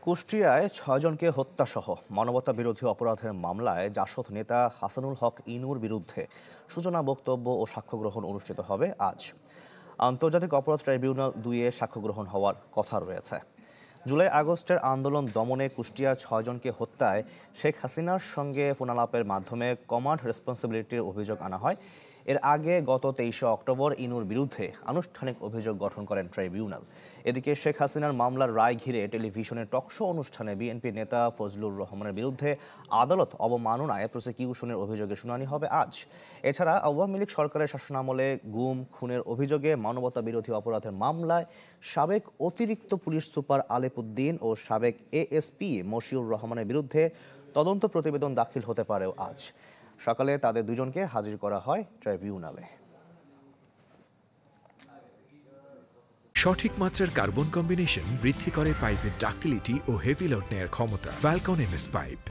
কুষ্টিয়ায় ৬ জনকে হত্যাসহ মানবতাবিরোধী অপরাধের মামলায় জাসদ নেতা হাসানুল হক ইনুর বিরুদ্ধে সূচনা বক্তব্য ও সাক্ষ্য গ্রহণ অনুষ্ঠিত হবে আজ। আন্তর্জাতিক অপরাধ ট্রাইব্যুনাল ২-এ সাক্ষ্য গ্রহণ হওয়ার কথা রয়েছে। জুলাই আগস্টের আন্দোলন দমনে কুষ্টিয়ার ৬ জনকে হত্যায় শেখ হাসিনার সঙ্গে ফোনালাপের মাধ্যমে কমান্ড রেসপন্সিবিলিটির অভিযোগ আনা হয়। এর আগে গত ২৩ অক্টোবর ইনুর বিরুদ্ধে আনুষ্ঠানিক অভিযোগ গঠন করেন ট্রাইব্যুনাল। এদিকে শেখ হাসিনার মামলার রায় ঘিরে টেলিভিশনের টকশো অনুষ্ঠানে বিএনপি নেতা ফজলুর রহমানের বিরুদ্ধে আদালত অবমাননায় প্রসিকিউশনের অভিযোগে শুনানি হবে আজ। এছাড়া আওয়ামী লীগ সরকারের শাসনামলে গুম খুনের অভিযোগে মানবতা বিরোধী অপরাধের মামলায় সাবেক অতিরিক্ত পুলিশ সুপার আলেপ উদ্দিন ও সাবেক এএসপি মশিউর রহমানের বিরুদ্ধে তদন্ত প্রতিবেদন দাখিল হতে পারেও আজ। সকালে তাদের দুজনকে হাজির করা হয় ট্রাইব্যুনালে। সঠিক মাত্রার কার্বন কম্বিনেশন বৃদ্ধি করে পাইপের ডাক্টিলিটি ও হেভি লোড নেয়ার ক্ষমতা। Falcon MS pipe.